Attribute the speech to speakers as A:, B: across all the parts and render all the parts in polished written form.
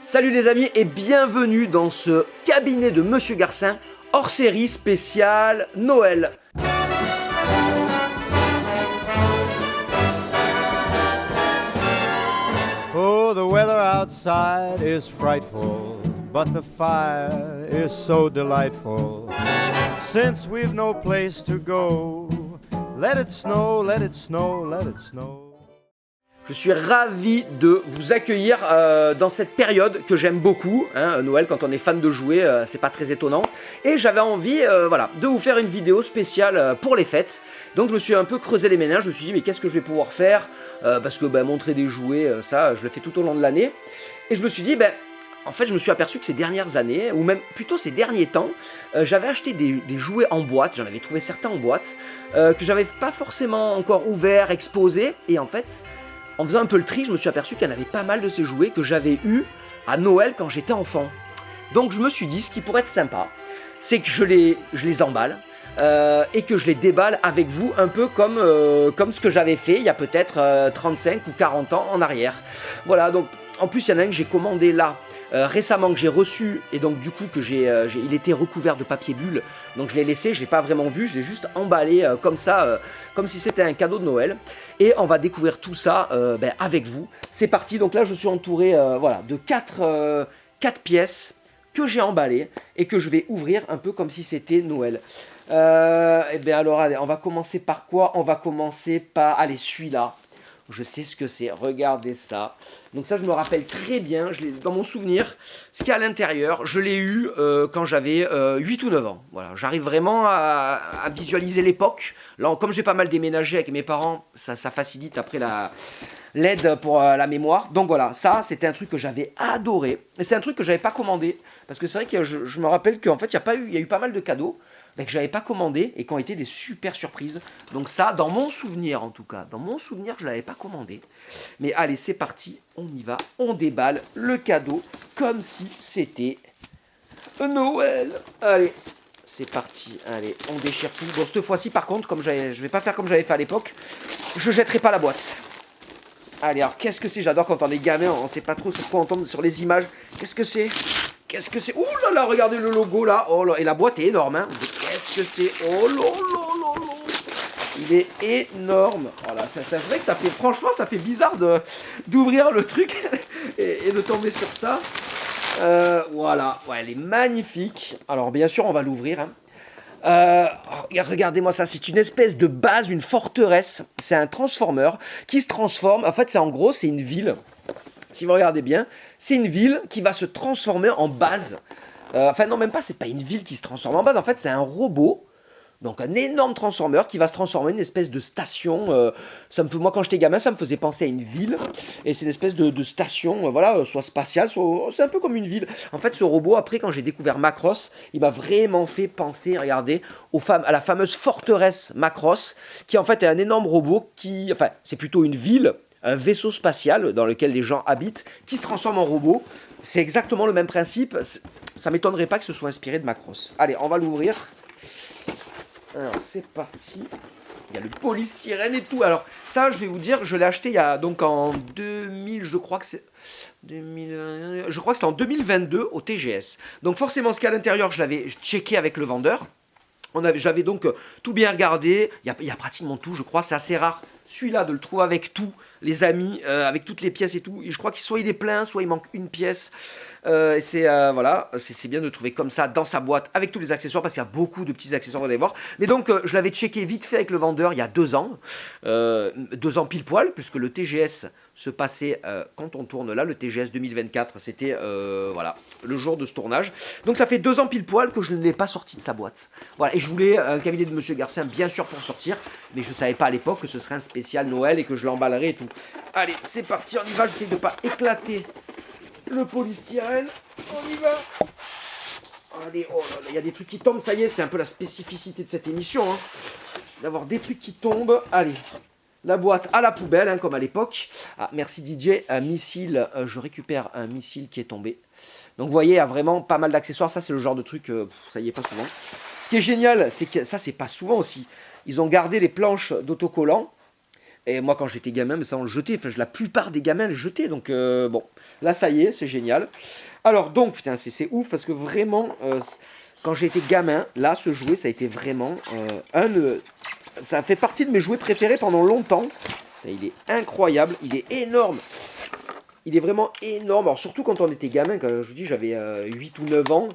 A: Salut les amis et bienvenue dans ce cabinet de Monsieur Garcin hors série spéciale Noël.
B: Oh, the weather outside is frightful, but the fire is so delightful. Since we've no place to go, let it snow, let it snow, let it snow.
A: Je suis ravi de vous accueillir dans cette période que j'aime beaucoup, hein, Noël, quand on est fan de jouets, c'est pas très étonnant. Et j'avais envie de vous faire une vidéo spéciale pour les fêtes. Donc je me suis un peu creusé les méninges, je me suis dit mais qu'est-ce que je vais pouvoir faire parce que montrer des jouets, ça je le fais tout au long de l'année. Et je me suis dit, en fait je me suis aperçu que ces dernières années, ou même plutôt ces derniers temps, j'avais acheté des jouets en boîte, j'en avais trouvé certains en boîte, que j'avais pas forcément encore ouvert, exposé, et en fait... En faisant un peu le tri, je me suis aperçu qu'il y en avait pas mal de ces jouets que j'avais eu à Noël quand j'étais enfant. Donc je me suis dit, ce qui pourrait être sympa, c'est que je les emballe et que je les déballe avec vous, un peu comme ce que j'avais fait il y a peut-être 35 ou 40 ans en arrière. Voilà, donc en plus il y en a un que j'ai commandé là, récemment, que j'ai reçu, et donc du coup il était recouvert de papier bulle, donc je l'ai laissé, je l'ai pas vraiment vu, je l'ai juste emballé comme ça, comme si c'était un cadeau de Noël, et on va découvrir tout ça avec vous. C'est parti, donc là je suis entouré de 4 pièces que j'ai emballées et que je vais ouvrir un peu comme si c'était Noël. Alors allez, on va commencer par quoi? On va commencer par, allez, celui-là. Je sais ce que c'est, regardez ça. Donc ça je me rappelle très bien, dans mon souvenir, ce qu'il y a à l'intérieur, je l'ai eu quand j'avais 8 ou 9 ans. Voilà, j'arrive vraiment à visualiser l'époque. Là, comme j'ai pas mal déménagé avec mes parents, ça facilite après l'aide pour la mémoire. Donc voilà, ça c'était un truc que j'avais adoré. Et c'est un truc que j'avais pas commandé. Parce que c'est vrai que je me rappelle qu'en fait il y a eu pas mal de cadeaux que j'avais pas commandé et qui ont été des super surprises. Donc ça, dans mon souvenir en tout cas, je l'avais pas commandé. Mais allez, c'est parti, on y va, on déballe le cadeau comme si c'était Noël. Allez, c'est parti, allez, on déchire tout. Bon, cette fois-ci par contre, je vais pas faire comme j'avais fait à l'époque, je jetterai pas la boîte. Allez, alors qu'est-ce que c'est? J'adore quand on est gamin, on sait pas trop sur quoi on tombe sur les images. Qu'est-ce que c'est? Qu'est-ce que c'est? Ouh là là, regardez le logo là. Oh là, et la boîte est énorme, hein. Qu'est-ce que c'est? Oh là là là là. Il est énorme. Voilà, c'est vrai que ça fait, franchement, ça fait bizarre d'ouvrir le truc et de tomber sur ça. Voilà, ouais, elle est magnifique. Alors bien sûr, on va l'ouvrir, hein. Regardez-moi ça, c'est une espèce de base, une forteresse. C'est un transformer qui se transforme. En fait, c'est une ville. Si vous regardez bien, c'est une ville qui va se transformer en base. Enfin non, même pas, c'est pas une ville qui se transforme en base. En fait, c'est un robot. Donc un énorme transformer qui va se transformer en une espèce de station. Moi, quand j'étais gamin, ça me faisait penser à une ville. Et c'est une espèce de station, soit spatiale, c'est un peu comme une ville. En fait, ce robot, après, quand j'ai découvert Macross, il m'a vraiment fait penser, regardez, à la fameuse forteresse Macross, qui en fait est un énorme robot c'est plutôt une ville, un vaisseau spatial dans lequel les gens habitent, qui se transforme en robot. C'est exactement le même principe. Ça m'étonnerait pas que ce soit inspiré de Macross. Allez, on va l'ouvrir. Alors, c'est parti. Il y a le polystyrène et tout. Alors, ça, je vais vous dire, je l'ai acheté en 2000, je crois que c'est... je crois que c'était en 2022 au TGS. Donc, forcément, ce qu'il y a à l'intérieur, je l'avais checké avec le vendeur. J'avais donc tout bien regardé. Il y a pratiquement tout, je crois. C'est assez rare, celui-là, de le trouver avec tout, les amis, avec toutes les pièces et tout. Et je crois qu'il soit il est plein, soit il manque une pièce. C'est bien de le trouver comme ça dans sa boîte avec tous les accessoires parce qu'il y a beaucoup de petits accessoires, vous allez voir. Mais donc, je l'avais checké vite fait avec le vendeur il y a 2 ans. 2 ans pile poil, puisque le TGS se passait quand on tourne là, le TGS 2024, c'était le jour de ce tournage. Donc ça fait 2 ans pile poil que je ne l'ai pas sorti de sa boîte. Voilà, et je voulais un cabinet de Monsieur Garcin bien sûr pour sortir, mais je ne savais pas à l'époque que ce serait un spécial Noël et que je l'emballerais et tout. Allez, c'est parti, on y va, j'essaie de ne pas éclater le polystyrène, on y va. Allez, oh là là, il y a des trucs qui tombent, ça y est, c'est un peu la spécificité de cette émission, hein, d'avoir des trucs qui tombent. Allez, la boîte à la poubelle, hein, comme à l'époque. Ah, merci DJ, un missile, je récupère un missile qui est tombé. Donc vous voyez, il y a vraiment pas mal d'accessoires, ça c'est le genre de truc, ça y est, pas souvent. Ce qui est génial, c'est que ça c'est pas souvent aussi. Ils ont gardé les planches d'autocollants. Et moi, quand j'étais gamin, mais ça, on le jetait. Enfin, la plupart des gamins le jetaient. Donc, bon, là, ça y est, c'est génial. Alors, donc, putain, c'est ouf parce que vraiment, quand j'ai été gamin, là, ce jouet, ça a été vraiment ça fait partie de mes jouets préférés pendant longtemps. Il est incroyable, il est énorme. Il est vraiment énorme. Alors, surtout quand on était gamin, quand je vous dis, j'avais 8 ou 9 ans.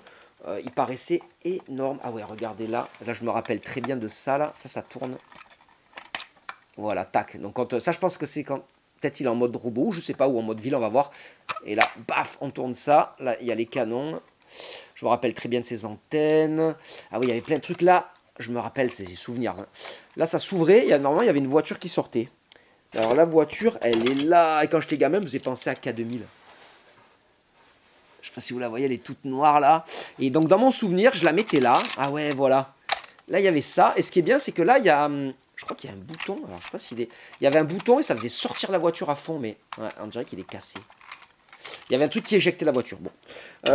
A: Il paraissait énorme. Ah ouais, regardez là. Là, je me rappelle très bien de ça, là. Ça tourne. Voilà, tac. Donc, ça, je pense que c'est quand... Peut-être il est en mode robot, je sais pas, ou en mode ville, on va voir. Et là, baf, on tourne ça. Là, il y a les canons. Je me rappelle très bien de ces antennes. Ah oui, il y avait plein de trucs là. Je me rappelle, c'est des souvenirs. Hein. Là, ça s'ouvrait. Normalement, il y avait une voiture qui sortait. Alors, la voiture, elle est là. Et quand j'étais gamin, je vous ai pensé à K2000. Je sais pas si vous la voyez, elle est toute noire là. Et donc, dans mon souvenir, je la mettais là. Ah ouais, voilà. Là, il y avait ça. Et ce qui est bien, c'est que là, il y a... Je crois qu'il y a un bouton. Alors, je sais pas s'il est... Il y avait un bouton et ça faisait sortir la voiture à fond. Mais ouais, on dirait qu'il est cassé. Il y avait un truc qui éjectait la voiture. Bon.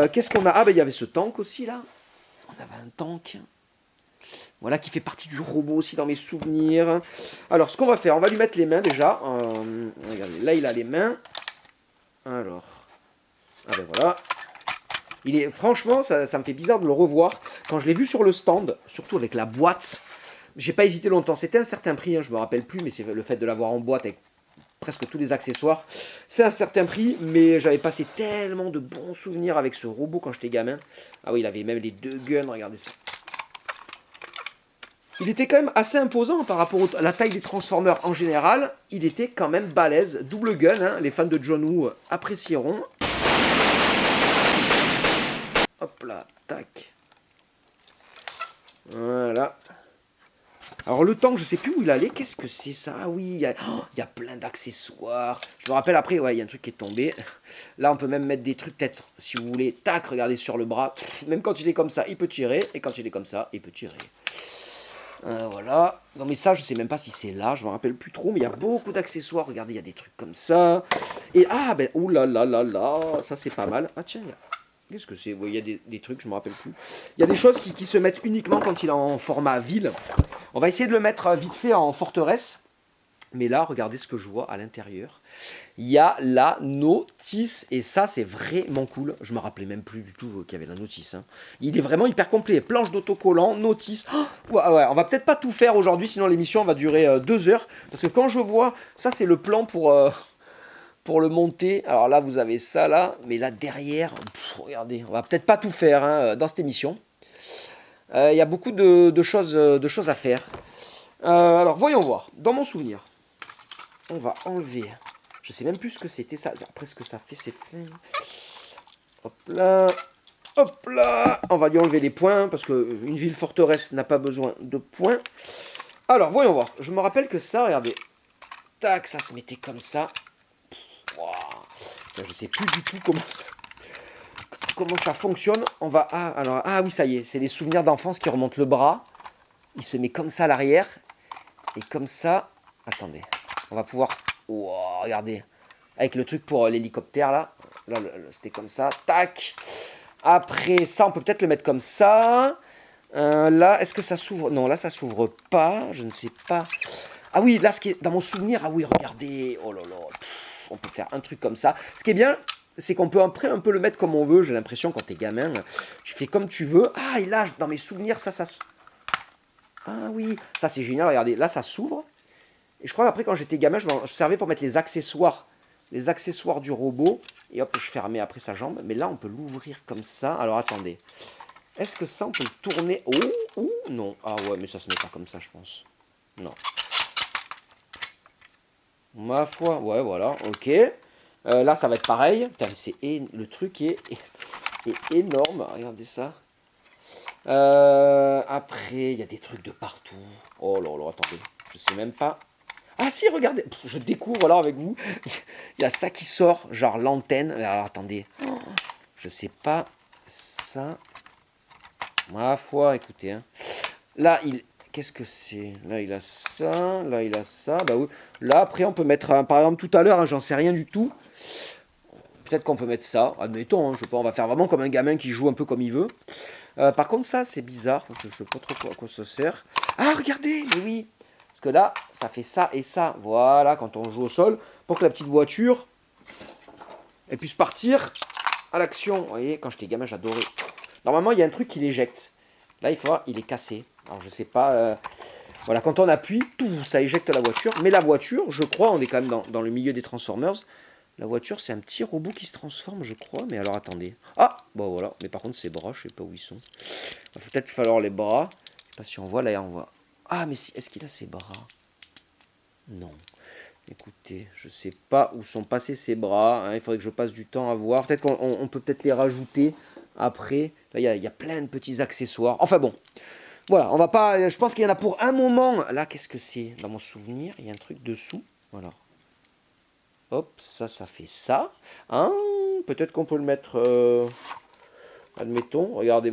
A: Qu'est-ce qu'on a? Ah, ben, il y avait ce tank aussi, là. On avait un tank. Voilà, qui fait partie du robot aussi dans mes souvenirs. Alors, ce qu'on va faire, on va lui mettre les mains déjà. Regardez, là, il a les mains. Alors. Ah ben voilà. Franchement, ça me fait bizarre de le revoir. Quand je l'ai vu sur le stand, surtout avec la boîte, j'ai pas hésité longtemps. C'était un certain prix, hein, je me rappelle plus, mais c'est le fait de l'avoir en boîte avec presque tous les accessoires. C'est un certain prix, mais j'avais passé tellement de bons souvenirs avec ce robot quand j'étais gamin. Ah oui, il avait même les 2 guns, regardez ça. Il était quand même assez imposant par rapport à la taille des Transformers en général. Il était quand même balèze. Double gun, hein, les fans de John Woo apprécieront. Hop là, tac. Voilà. Alors le tank, je sais plus où il allait. Qu'est-ce que c'est ça? Ah oui, il y a plein d'accessoires. Je me rappelle après, ouais, il y a un truc qui est tombé. Là, on peut même mettre des trucs, peut-être, si vous voulez. Tac, regardez sur le bras. Même quand il est comme ça, il peut tirer. Et quand il est comme ça, il peut tirer. Voilà. Non mais ça, je sais même pas si c'est là. Je me rappelle plus trop. Mais il y a beaucoup d'accessoires. Regardez, il y a des trucs comme ça. Et ah, ben, oulala, ça c'est pas mal. Ah tiens, qu'est-ce que c'est? Il y a des trucs, je me rappelle plus. Il y a des choses qui se mettent uniquement quand il est en format ville. On va essayer de le mettre vite fait en forteresse. Mais là, regardez ce que je vois à l'intérieur. Il y a la notice. Et ça, c'est vraiment cool. Je me rappelais même plus du tout qu'il y avait la notice. Hein. Il est vraiment hyper complet. Planche d'autocollant, notice. Oh, ouais, on va peut-être pas tout faire aujourd'hui, sinon l'émission va durer 2 heures. Parce que quand je vois, ça c'est le plan pour le monter. Alors là, vous avez ça là. Mais là, derrière, regardez, on va peut-être pas tout faire hein, dans cette émission. Il y a beaucoup de choses à faire. Alors, voyons voir. Dans mon souvenir, on va enlever... Je sais même plus ce que c'était ça. Après, ce que ça fait, c'est fin. Hop là. Hop là. On va lui enlever les points, parce qu'une ville forteresse n'a pas besoin de points. Alors, voyons voir. Je me rappelle que ça, regardez. Tac, ça se mettait comme ça. Wow. Je sais plus du tout comment ça fonctionne. On va... Ah oui, ça y est. C'est des souvenirs d'enfance qui remontent le bras. Il se met comme ça à l'arrière. Et comme ça... Attendez. On va pouvoir... Wow, regardez. Avec le truc pour l'hélicoptère, là. Là, c'était comme ça. Tac. Après ça, on peut peut-être le mettre comme ça. Là, est-ce que ça s'ouvre? Non, là, ça s'ouvre pas. Je ne sais pas. Ah oui, là, ce qui est dans mon souvenir... Ah oui, regardez. Oh là là. On peut faire un truc comme ça. Ce qui est bien... C'est qu'on peut après un peu le mettre comme on veut. J'ai l'impression quand t'es gamin, tu fais comme tu veux. Ah, et là, dans mes souvenirs, ça... Ah oui, ça c'est génial, regardez. Là, ça s'ouvre. Et je crois qu'après, quand j'étais gamin, je servais pour mettre les accessoires du robot. Et hop, je fermais après sa jambe. Mais là, on peut l'ouvrir comme ça. Alors, attendez. Est-ce que ça, on peut le tourner? Oh, non. Ah ouais, mais ça se met pas comme ça, je pense. Non. Ma foi, ouais, voilà, ok. Là, ça va être pareil. Putain, le truc est énorme. Regardez ça. Après, il y a des trucs de partout. Oh là là, attendez. Je sais même pas. Ah si, regardez. Je découvre là avec vous. Il y a ça qui sort, genre l'antenne. Alors, attendez. Je sais pas ça. Ma foi, écoutez. Hein. Là, qu'est-ce que c'est? Là, il a ça. Là, il a ça. Bah oui. Là, après, on peut mettre, par exemple, tout à l'heure, hein, j'en sais rien du tout. Peut-être qu'on peut mettre ça. Admettons, hein, je sais pas, on va faire vraiment comme un gamin qui joue un peu comme il veut. Par contre, ça, c'est bizarre. Parce que je sais pas trop à quoi ça sert. Ah, regardez, mais oui. Parce que là, ça fait ça et ça. Voilà, quand on joue au sol, pour que la petite voiture, elle puisse partir à l'action. Vous voyez, quand j'étais gamin, j'adorais. Normalement, il y a un truc qui l'éjecte. Là, il faut voir, il est cassé. Alors, je sais pas... Voilà, quand on appuie, tout, ça éjecte la voiture. Mais la voiture, je crois, on est quand même dans le milieu des Transformers. La voiture, c'est un petit robot qui se transforme, je crois. Mais alors, attendez. Ah, bon, voilà. Mais par contre, ses bras, je sais pas où ils sont. Il va peut-être falloir les bras. Je sais pas si on voit, là, on voit. Ah, mais si, est-ce qu'il a ses bras? Non. Écoutez, je sais pas où sont passés ses bras. Hein, il faudrait que je passe du temps à voir. Peut-être qu'on peut peut-être les rajouter après. Là, il y a plein de petits accessoires. Enfin bon. Voilà, on va pas... Je pense qu'il y en a pour un moment. Là, qu'est-ce que c'est? Dans mon souvenir, il y a un truc dessous. Voilà. Hop, ça fait ça. Hein, peut-être qu'on peut le mettre... admettons, regardez.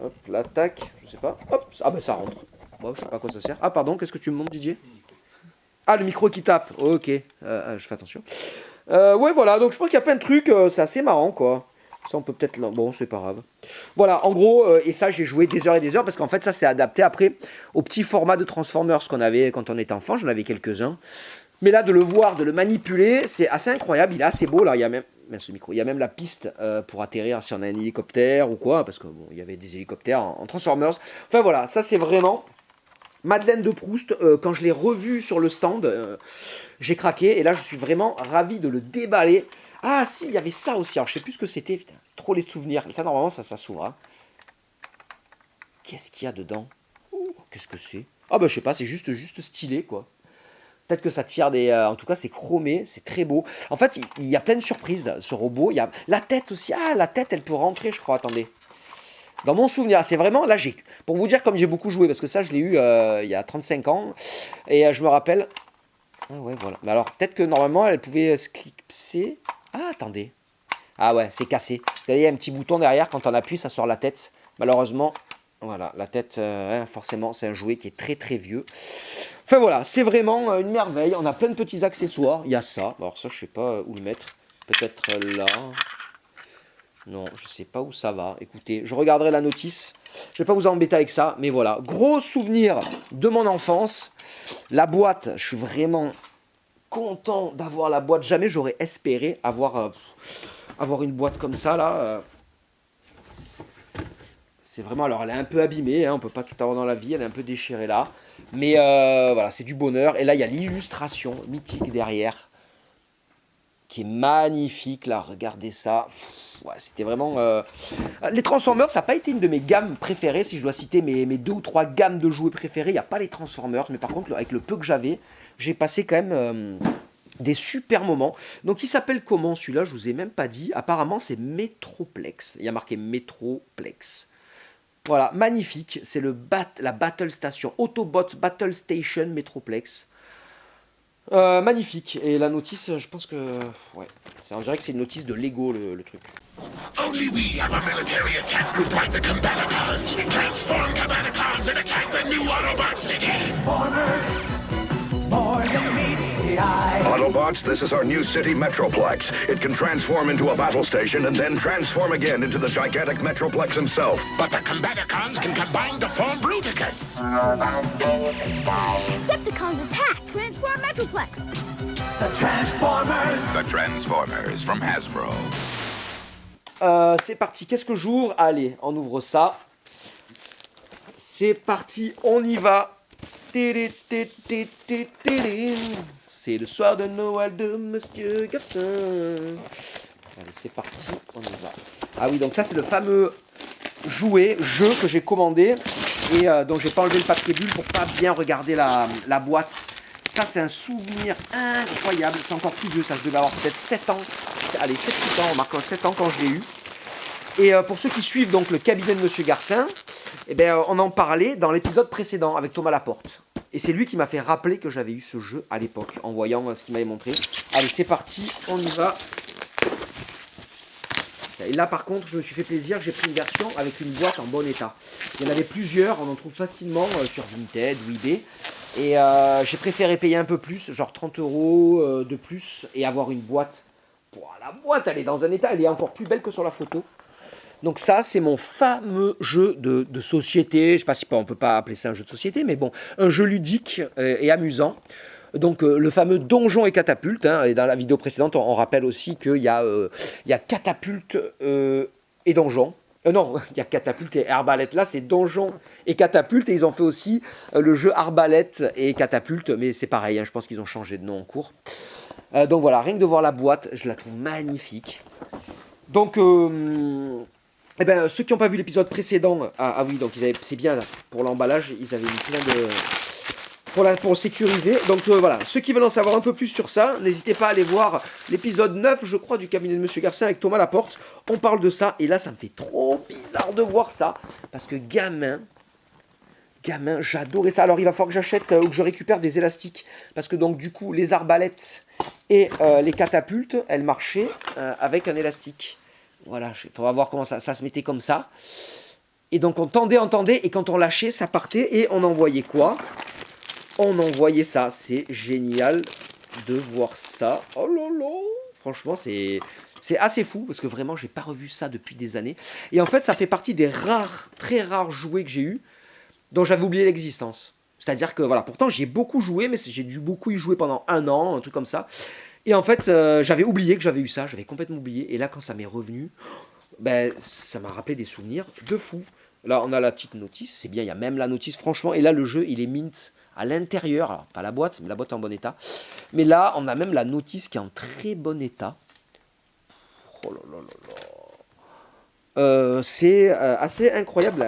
A: Hop, l'attaque, je sais pas. Hop, ah ben ça rentre. Bon, je sais pas à quoi ça sert. Ah pardon, qu'est-ce que tu me montres, Didier? Ah, le micro qui tape. Ok, je fais attention. Ouais, voilà, donc je pense qu'il y a plein de trucs. C'est assez marrant, quoi. Ça, on peut peut-être... Bon, c'est pas grave. Voilà, en gros, et ça, j'ai joué des heures et des heures, parce qu'en fait, ça, c'est adapté après au petit format de Transformers qu'on avait quand on était enfant. J'en avais quelques-uns. Mais là, de le voir, de le manipuler, c'est assez incroyable. Il est assez beau, là. Il y a même... ce micro. Il y a même la piste pour atterrir si on a un hélicoptère ou quoi, parce que bon, il y avait des hélicoptères en Transformers. Enfin, voilà, ça, c'est vraiment... Madeleine de Proust, quand je l'ai revu sur le stand, j'ai craqué. Et là, je suis vraiment ravi de le déballer. Ah si, il y avait ça aussi. Alors, je sais plus ce que c'était. Putain, trop les souvenirs. Ça, normalement, ça s'ouvre. Hein. Qu'est-ce qu'il y a dedans? Qu'est-ce que c'est? Ah bah, je sais pas, c'est juste stylé, quoi. Peut-être que ça tire des... en tout cas, c'est chromé, c'est très beau. En fait, il y a plein de surprises, ce robot. Il y a la tête aussi. Ah, la tête, elle peut rentrer, je crois. Attendez. Dans mon souvenir, c'est vraiment... Là, j'ai... Pour vous dire comme j'ai beaucoup joué, parce que ça, je l'ai eu il y a 35 ans. Et je me rappelle... Ah ouais, voilà. Mais alors, peut-être que normalement, elle pouvait se clipser. Ah, attendez. Ah ouais, c'est cassé. Parce qu'il y a un petit bouton derrière, quand on appuie, ça sort la tête. Malheureusement, voilà, la tête, forcément, c'est un jouet qui est très très vieux. Enfin voilà, c'est vraiment une merveille. On a plein de petits accessoires. Il y a ça. Alors ça, je sais pas où le mettre. Peut-être là. Non, je sais pas où ça va. Écoutez, je regarderai la notice. Je vais pas vous embêter avec ça. Mais voilà, gros souvenir de mon enfance. La boîte, je suis vraiment content d'avoir la boîte. Jamais j'aurais espéré avoir une boîte comme ça là. C'est vraiment, alors elle est un peu abîmée, hein, on peut pas tout avoir dans la vie, elle est un peu déchirée là. Mais voilà, c'est du bonheur. Et là, il y a l'illustration mythique derrière, qui est magnifique là, regardez ça. Ouais, c'était vraiment... Les Transformers, ça n'a pas été une de mes gammes préférées. Si je dois citer mes 2 ou 3 gammes de jouets préférés, il n'y a pas les Transformers. Mais par contre, avec le peu que j'avais, j'ai passé quand même des super moments. Donc il s'appelle comment celui-là? Je vous ai même pas dit. Apparemment, c'est Metroplex. Il y a marqué Metroplex. Voilà, magnifique. C'est la Battle Station. Autobot Battle Station Metroplex. Magnifique. Et la notice, je pense que... Ouais, on dirait que c'est une notice de Lego, le truc.
C: Only we have a military attack group like the Combaticons. Transform Combaticons and attack the new Autobot city.
D: More than meets the eye.
E: Autobots, this is our new city, Metroplex. It can transform into a battle station and then transform again into the gigantic Metroplex himself.
C: But the Combaticons can combine to form Bruticus.
F: Decepticons attack! Transform Metroplex!
D: The Transformers.
E: The Transformers from Hasbro.
A: C'est parti, qu'est-ce que j'ouvre? Allez, on ouvre ça. C'est parti, on y va. C'est le soir de Noël de Monsieur Garcin. Allez, c'est parti, on y va. Ah oui, donc ça c'est le fameux jeu que j'ai commandé et donc j'ai pas enlevé le papier bulle pour pas bien regarder la boîte. Ça c'est un souvenir incroyable, c'est encore plus vieux, ça je devais avoir peut-être 7 ans. Allez, 7-8 ans, on marque 7 ans quand je l'ai eu. Et pour ceux qui suivent donc le cabinet de Monsieur Garcin, eh ben, on en parlait dans l'épisode précédent avec Thomas Laporte. Et c'est lui qui m'a fait rappeler que j'avais eu ce jeu à l'époque, en voyant ce qu'il m'avait montré. Allez, c'est parti, on y va. Et là, par contre, je me suis fait plaisir, j'ai pris une version avec une boîte en bon état. Il y en avait plusieurs, on en trouve facilement sur Vinted ou eBay. Et j'ai préféré payer un peu plus, genre 30 € de plus, et avoir une boîte. La boîte, elle est dans un état, elle est encore plus belle que sur la photo. Donc ça, c'est mon fameux jeu de société. Je sais pas si on peut pas appeler ça un jeu de société, mais bon, un jeu ludique et amusant. Donc le fameux donjon et catapulte. Hein, et dans la vidéo précédente, on rappelle aussi qu'il y a catapulte et donjon. Non, il y a catapulte et arbalète. Là, c'est donjon et catapulte. Et ils ont fait aussi le jeu arbalète et catapulte. Mais c'est pareil, hein, je pense qu'ils ont changé de nom en cours. Donc voilà, rien que de voir la boîte, je la trouve magnifique. Donc... Eh ben, ceux qui n'ont pas vu l'épisode précédent, ah oui, donc c'est bien là, pour l'emballage, ils avaient mis plein de... Pour sécuriser. Donc voilà, ceux qui veulent en savoir un peu plus sur ça, n'hésitez pas à aller voir l'épisode 9, je crois, du cabinet de Monsieur Garcin avec Thomas Laporte. On parle de ça, et là, ça me fait trop bizarre de voir ça, parce que gamin, j'adorais ça. Alors, il va falloir que j'achète ou que je récupère des élastiques, parce que donc, du coup, les arbalètes et les catapultes, elles marchaient avec un élastique. Voilà, il faudra voir comment ça se mettait comme ça. Et donc on tendait, et quand on lâchait, ça partait, et on envoyait quoi? On envoyait ça. C'est génial de voir ça. Oh là là, franchement, c'est assez fou, parce que vraiment, j'ai pas revu ça depuis des années. Et en fait, ça fait partie des très rares jouets que j'ai eu, dont j'avais oublié l'existence. C'est-à-dire que, voilà, pourtant, j'ai beaucoup joué, mais j'ai dû beaucoup y jouer pendant 1 an, un truc comme ça. Et en fait, j'avais oublié que j'avais eu ça, j'avais complètement oublié. Et là, quand ça m'est revenu, ben, ça m'a rappelé des souvenirs de fou. Là, on a la petite notice, c'est bien, il y a même la notice, franchement. Et là, le jeu, il est mint à l'intérieur. Alors, pas la boîte, mais la boîte est en bon état. Mais là, on a même la notice qui est en très bon état. Oh là là là là. C'est assez incroyable.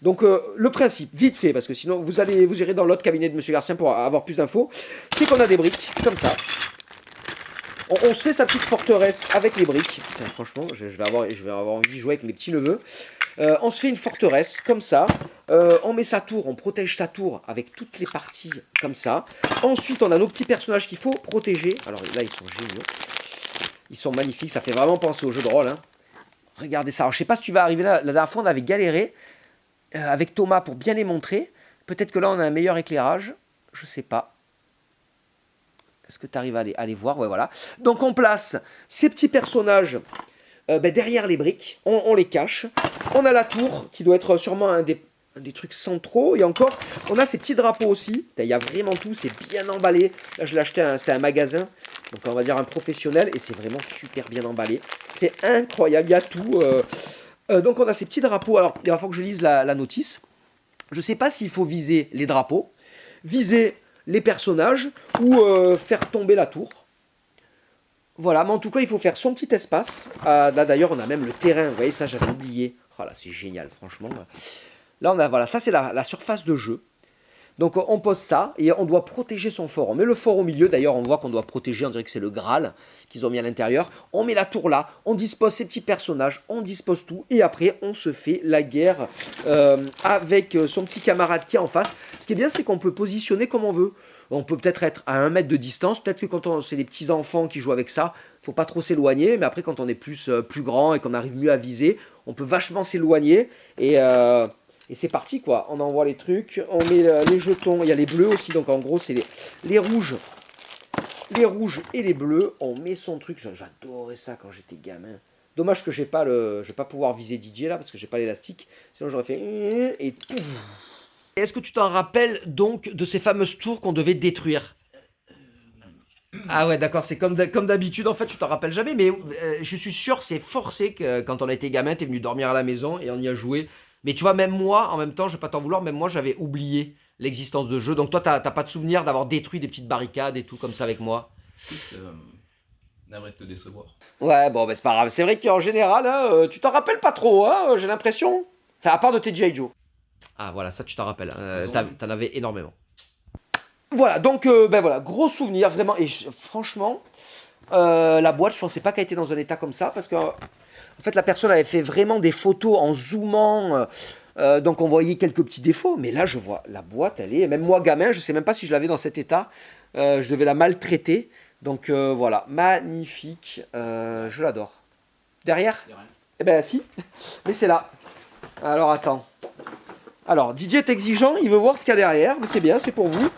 A: Donc, le principe, vite fait, parce que sinon, vous irez dans l'autre cabinet de Monsieur Garcin pour avoir plus d'infos. C'est qu'on a des briques, comme ça. On se fait sa petite forteresse avec les briques. Putain, franchement, je vais avoir envie de jouer avec mes petits-neveux. On se fait une forteresse comme ça. On met sa tour, on protège sa tour avec toutes les parties comme ça. Ensuite, on a nos petits personnages qu'il faut protéger. Alors là, ils sont géniaux. Ils sont magnifiques. Ça fait vraiment penser au jeu de rôle. Hein. Regardez ça. Alors, je sais pas si tu vas arriver là. La dernière fois, on avait galéré avec Thomas pour bien les montrer. Peut-être que là, on a un meilleur éclairage. Je sais pas. Est-ce que tu arrives à les voir? Ouais, voilà. Donc, on place ces petits personnages derrière les briques. On les cache. On a la tour, qui doit être sûrement un des trucs centraux. Et encore, on a ces petits drapeaux aussi. Il y a vraiment tout. C'est bien emballé. Là, je l'ai acheté, c'était un magasin. Donc, on va dire un professionnel. Et c'est vraiment super bien emballé. C'est incroyable. Il y a tout. Donc, on a ces petits drapeaux. Alors, il va falloir que je lise la notice. Je ne sais pas s'il faut viser les drapeaux. Viser les personnages ou faire tomber la tour. Voilà, mais en tout cas, il faut faire son petit espace. Là, d'ailleurs, on a même le terrain. Vous voyez, ça, j'avais oublié. Oh là, c'est génial, franchement. Là, on a, voilà, ça, c'est la surface de jeu. Donc, on pose ça et on doit protéger son fort. On met le fort au milieu. D'ailleurs, on voit qu'on doit protéger. On dirait que c'est le Graal qu'ils ont mis à l'intérieur. On met la tour là. On dispose ces petits personnages. On dispose tout. Et après, on se fait la guerre avec son petit camarade qui est en face. Ce qui est bien, c'est qu'on peut positionner comme on veut. On peut peut-être être à 1 mètre de distance. Peut-être que quand c'est des petits enfants qui jouent avec ça, faut pas trop s'éloigner. Mais après, quand on est plus grand et qu'on arrive mieux à viser, on peut vachement s'éloigner. Et c'est parti quoi, on envoie les trucs, on met les jetons, il y a les bleus aussi, donc en gros c'est les rouges et les bleus, on met son truc, j'adorais ça quand j'étais gamin. Dommage que je vais pas pouvoir viser Didier là, parce que j'ai pas l'élastique, sinon j'aurais fait et pouf. Est-ce que tu t'en rappelles donc de ces fameuses tours qu'on devait détruire? Ah ouais d'accord, c'est comme d'habitude en fait, tu t'en rappelles jamais, mais je suis sûr c'est forcé que quand on a été gamin, t'es venu dormir à la maison et on y a joué. Mais tu vois, même moi, en même temps, je vais pas t'en vouloir, même moi, j'avais oublié l'existence de jeu. Donc toi, t'as pas de souvenir d'avoir détruit des petites barricades et tout comme ça avec moi?
G: Navré de te décevoir.
A: Ouais, bon, bah, c'est pas grave. C'est vrai qu'en général, hein, tu t'en rappelles pas trop, hein, j'ai l'impression. Enfin, à part de tes G.I. Joe. Ah, voilà, ça, tu t'en rappelles. T'en avais énormément. Voilà, donc, ben voilà, gros souvenir, vraiment. Et franchement, la boîte, je pensais pas qu'elle était dans un état comme ça, parce que... En fait, la personne avait fait vraiment des photos en zoomant, donc on voyait quelques petits défauts. Mais là, je vois, la boîte, elle est... Même moi, gamin, je ne sais même pas si je l'avais dans cet état. Je devais la maltraiter. Donc voilà, magnifique. Je l'adore. Derrière? Eh ben si, mais c'est là. Alors, attends. Alors, Didier est exigeant, il veut voir ce qu'il y a derrière. Mais c'est bien, c'est pour vous.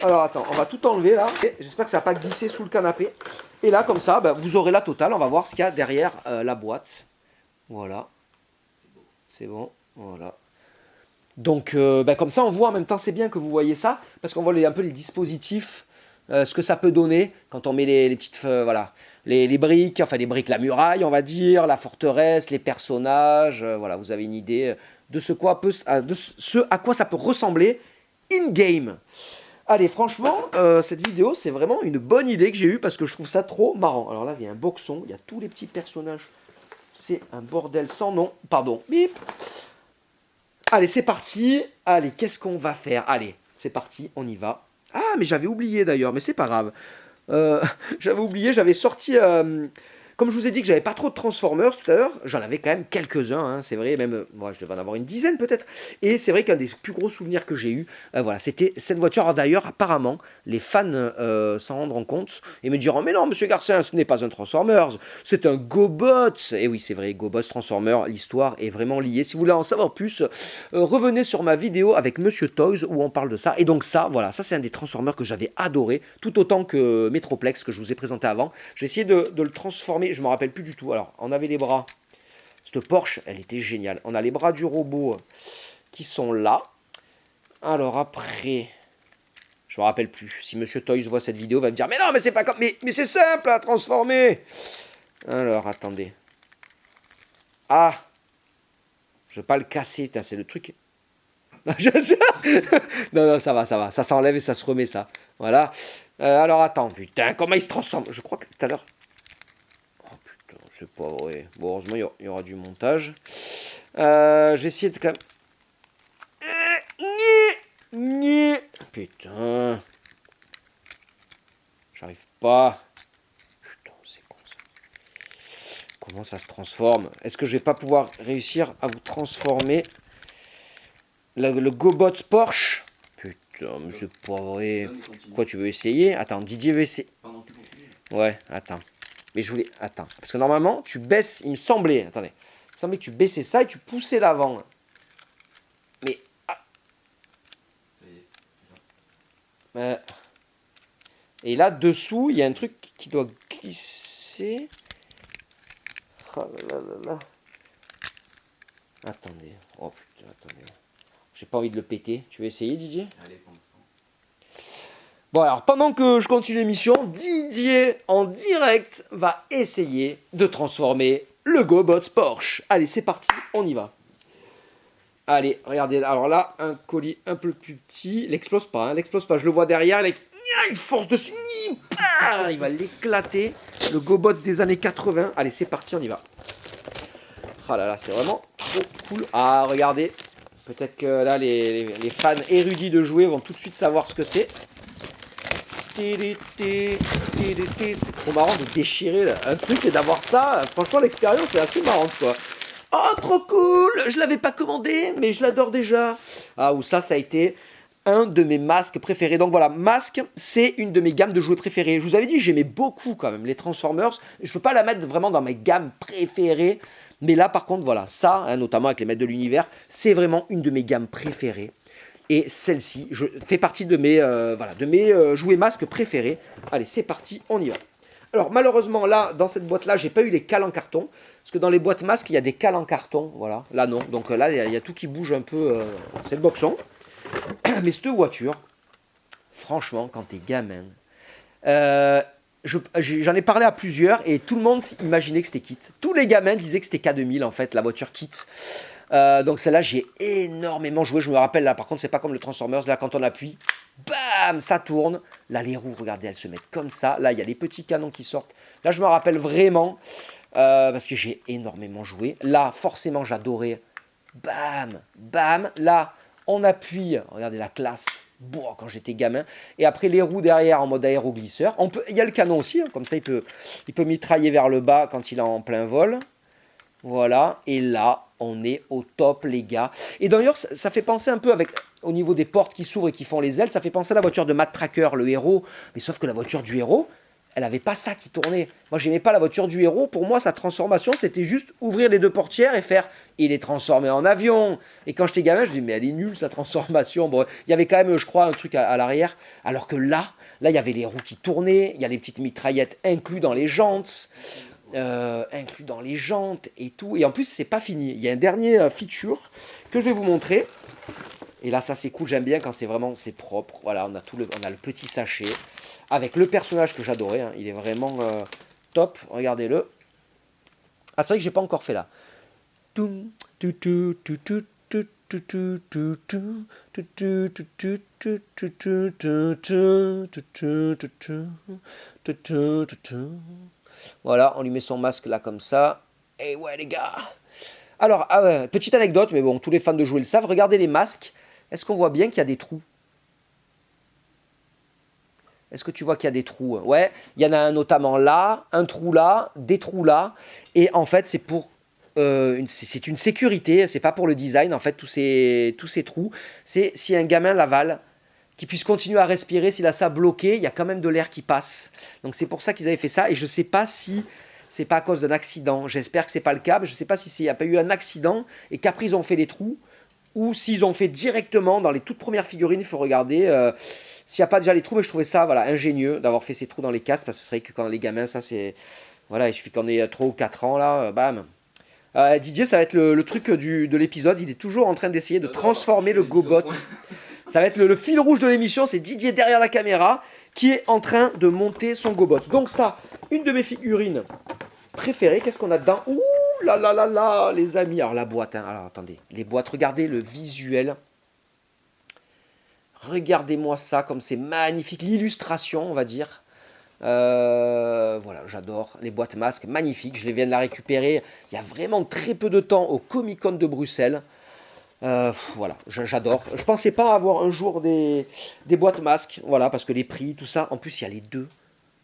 A: Alors attends, on va tout enlever là. J'espère que ça va pas glisser sous le canapé. Et là, comme ça, bah, vous aurez la totale. On va voir ce qu'il y a derrière la boîte. Voilà. C'est bon, voilà. Donc, comme ça, on voit en même temps, c'est bien que vous voyez ça, parce qu'on voit un peu les dispositifs, ce que ça peut donner quand on met les petites, voilà, les briques, enfin les briques, la muraille, on va dire, la forteresse, les personnages, voilà, vous avez une idée de ce à quoi ça peut ressembler in-game. Allez, franchement, cette vidéo, c'est vraiment une bonne idée que j'ai eue, parce que je trouve ça trop marrant. Alors là, il y a un boxon, il y a tous les petits personnages, c'est un bordel sans nom, pardon, bip. Allez, c'est parti. Allez, qu'est-ce qu'on va faire? Allez, c'est parti, on y va. Ah, mais j'avais oublié d'ailleurs, mais c'est pas grave. J'avais oublié, j'avais sorti... comme je vous ai dit que j'avais pas trop de Transformers tout à l'heure, j'en avais quand même quelques-uns, hein, c'est vrai, même, moi je devais en avoir une dizaine peut-être. Et c'est vrai qu'un des plus gros souvenirs que j'ai eu, voilà, c'était cette voiture. Alors, d'ailleurs, apparemment, les fans s'en rendront compte et me diront, mais non, monsieur Garcin, ce n'est pas un Transformers, c'est un GoBots. Et oui, c'est vrai, GoBots Transformers, l'histoire est vraiment liée. Si vous voulez en savoir plus, revenez sur ma vidéo avec Monsieur Toys où on parle de ça. Et donc ça, voilà, ça c'est un des Transformers que j'avais adoré, tout autant que Metroplex que je vous ai présenté avant. J'ai essayé de le transformer. Je me rappelle plus du tout. Alors, on avait les bras. Cette Porsche, elle était géniale. On a les bras du robot qui sont là. Alors après, je me rappelle plus. Si Monsieur Toys voit cette vidéo, il va me dire, mais non, mais c'est pas comme, mais c'est simple à transformer. Alors, attendez. Ah, je veux pas le casser. C'est le truc. Non, ça va. Ça s'enlève et ça se remet, ça. Voilà. Alors, attends. Putain, comment il se transforme? Je crois que tout à l'heure... C'est pas vrai. Bon, heureusement, il y aura du montage. Je vais essayer de quand même... Putain. J'arrive pas. Putain, c'est con ça. Comment ça se transforme? Est-ce que je vais pas pouvoir réussir à vous transformer le GoBots Porsche? Putain, mais c'est pas vrai. Quoi, tu veux essayer? Attends, Didier veut essayer. Ouais, attends. Mais je voulais... Attends. Parce que normalement, tu baisses... Il me semblait... Attendez. Il me semblait que tu baissais ça et tu poussais l'avant. Mais... Ah. Et là, dessous, il y a un truc qui doit glisser. Oh là là là là. Attendez. Oh putain, attendez. J'ai pas envie de le péter. Tu veux essayer, Didier?
G: Allez, pour l'instant.
A: Bon, alors pendant que je continue l'émission, Didier en direct va essayer de transformer le GoBots Porsche. Allez, c'est parti, on y va. Allez, regardez, alors là, un colis un peu plus petit. Il n'explose pas, hein, l'explose pas. Je le vois derrière, il force dessus. Il va l'éclater. Le GoBots des années 80. Allez, c'est parti, on y va. Oh là là, c'est vraiment trop cool. Ah, regardez. Peut-être que là, les fans érudits de jouets vont tout de suite savoir ce que c'est. C'est trop marrant de déchirer là, un truc et d'avoir ça. Franchement, l'expérience est assez marrante, quoi. Oh, trop cool! Je l'avais pas commandé, mais je l'adore déjà. Ah, ou ça a été un de mes masques préférés. Donc voilà, masque, c'est une de mes gammes de jouets préférées. Je vous avais dit, j'aimais beaucoup quand même les Transformers. Je peux pas la mettre vraiment dans mes gammes préférées. Mais là, par contre, voilà, ça, hein, notamment avec les maîtres de l'univers, c'est vraiment une de mes gammes préférées. Et celle-ci fait partie de mes, jouets masques préférés. Allez, c'est parti, on y va. Alors, malheureusement, là, dans cette boîte-là, j'ai pas eu les cales en carton. Parce que dans les boîtes masques, il y a des cales en carton. Voilà, là, non. Donc là, il y a tout qui bouge un peu. C'est le boxon. Mais cette voiture, franchement, quand t'es gamin... j'en ai parlé à plusieurs et tout le monde imaginait que c'était Kit. Tous les gamins disaient que c'était K2000 en fait, la voiture Kit. Donc celle-là, j'ai énormément joué. Je me rappelle là, par contre, c'est pas comme le Transformers. Là, quand on appuie, bam, ça tourne. Là, les roues, regardez, elles se mettent comme ça. Là, il y a les petits canons qui sortent. Là, je me rappelle vraiment parce que j'ai énormément joué. Là, forcément, j'adorais. Bam, bam. Là, on appuie. Regardez la classe. Bon, quand j'étais gamin. Et après, les roues derrière en mode aéroglisseur. Il y a le canon aussi. Hein, comme ça, il peut mitrailler vers le bas quand il est en plein vol. Voilà. Et là, on est au top, les gars. Et d'ailleurs, ça fait penser un peu au niveau des portes qui s'ouvrent et qui font les ailes. Ça fait penser à la voiture de Matt Tracker, le héros. Mais sauf que la voiture du héros, elle n'avait pas ça qui tournait. Moi, j'aimais pas la voiture du héros. Pour moi, sa transformation, c'était juste ouvrir les deux portières et faire « il est transformé en avion ». Et quand j'étais gamin, je me dis « mais elle est nulle, sa transformation ». Bon, il y avait quand même, je crois, un truc à l'arrière. Alors que là, il y avait les roues qui tournaient. Il y a les petites mitraillettes incluses dans les jantes. inclus dans les jantes et tout. Et en plus, c'est pas fini. Il y a un dernier feature que je vais vous montrer. Et là, ça c'est cool, j'aime bien quand c'est propre. Voilà, on a le petit sachet avec le personnage que j'adorais. Hein. Il est vraiment top. Regardez-le. Ah, c'est vrai que j'ai pas encore fait là. Voilà, on lui met son masque là comme ça. Et ouais les gars. Alors, ah ouais, petite anecdote, mais bon, tous les fans de jouer le savent. Regardez les masques. Est-ce qu'on voit bien qu'il y a des trous? Est-ce que tu vois qu'il y a des trous? Ouais, il y en a un notamment là, un trou là, des trous là. Et en fait, c'est pour c'est une sécurité, c'est pas pour le design. En fait, tous ces trous, c'est si un gamin l'avale, qu'il puisse continuer à respirer. S'il a ça bloqué, il y a quand même de l'air qui passe. Donc c'est pour ça qu'ils avaient fait ça. Et je sais pas si c'est pas à cause d'un accident. J'espère que c'est pas le cas. Mais je sais pas si il n'y a pas eu un accident et qu'après ils ont fait les trous. Ou s'ils ont fait directement dans les toutes premières figurines, il faut regarder s'il n'y a pas déjà les trous. Mais je trouvais ça voilà, ingénieux d'avoir fait ces trous dans les casques, parce que c'est vrai que quand les gamins, ça c'est... Voilà, il suffit qu'on ait 3 ou 4 ans là, bam. Didier, ça va être le truc de l'épisode, il est toujours en train d'essayer de transformer le GoBot. Ça va être le fil rouge de l'émission, c'est Didier derrière la caméra qui est en train de monter son GoBot. Donc ça, une de mes figurines préférées, qu'est-ce qu'on a dedans? Ouh là là là là, les amis. Alors la boîte, hein. Alors attendez, les boîtes, regardez le visuel. Regardez-moi ça, comme c'est magnifique. L'illustration, on va dire. Voilà, j'adore les boîtes masques, magnifiques. Je les viens de la récupérer il y a vraiment très peu de temps au Comic Con de Bruxelles. Voilà, j'adore. Je pensais pas avoir un jour des boîtes masques, voilà, parce que les prix, tout ça. En plus, il y a les deux.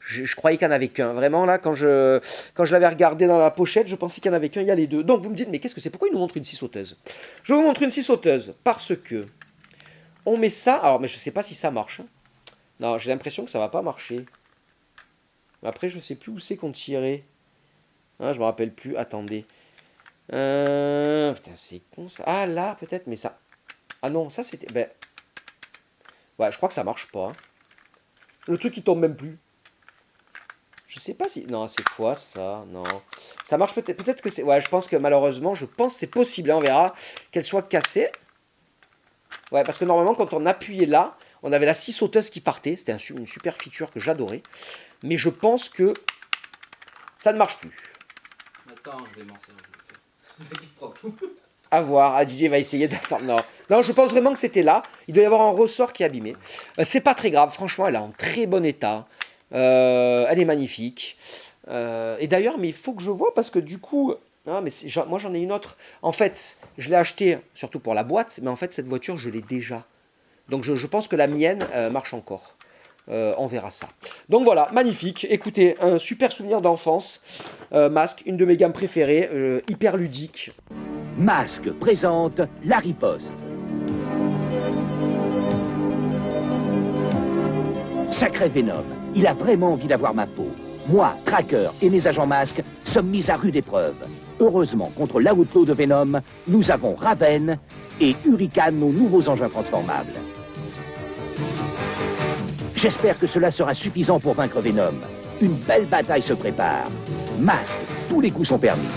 A: Je croyais qu'il n'y en avait qu'un. Vraiment, là, quand je l'avais regardé dans la pochette, je pensais qu'il y en avait qu'un. Il y a les deux. Donc, vous me dites, mais qu'est-ce que c'est? Pourquoi ils nous montrent une scie sauteuse? Je vous montre une scie sauteuse parce que on met ça. Alors, mais je ne sais pas si ça marche. Non, j'ai l'impression que ça va pas marcher. Mais après, je ne sais plus où c'est qu'on tirait. Hein, je me rappelle plus. Attendez. Putain, c'est con ça. Ah, là, peut-être, mais ça. Ah non, ça c'était. Ben. Ouais, je crois que ça marche pas. Hein. Le truc, il tombe même plus. Je sais pas si... Non, c'est quoi ça? Non. Ça marche peut-être. Peut-être que c'est... Ouais, je pense que malheureusement, c'est possible. Hein, on verra qu'elle soit cassée. Ouais, parce que normalement, quand on appuyait là, on avait la scie sauteuse qui partait. C'était une super feature que j'adorais. Mais je pense que ça ne marche plus.
G: Attends, je vais m'en servir. C'est qui prend tout.
A: À voir. Ah, Didier va essayer de faire... Non, je pense vraiment que c'était là. Il doit y avoir un ressort qui est abîmé. C'est pas très grave. Franchement, elle est en très bon état. Elle est magnifique. Et d'ailleurs, mais il faut que je vois parce que du coup... Ah, mais moi, j'en ai une autre. En fait, je l'ai achetée surtout pour la boîte. Mais en fait, cette voiture, je l'ai déjà. Donc, je pense que la mienne marche encore. On verra ça. Donc voilà, magnifique. Écoutez, un super souvenir d'enfance. Masque, une de mes gammes préférées. Hyper ludique.
H: Masque présente la riposte. Sacré Venom, il a vraiment envie d'avoir ma peau. Moi, Tracker et mes agents masques sommes mis à rude épreuve. Heureusement, contre l'outlaw de Venom, nous avons Raven et Hurricane, nos nouveaux engins transformables. J'espère que cela sera suffisant pour vaincre Venom. Une belle bataille se prépare. Masque, tous les coups sont permis.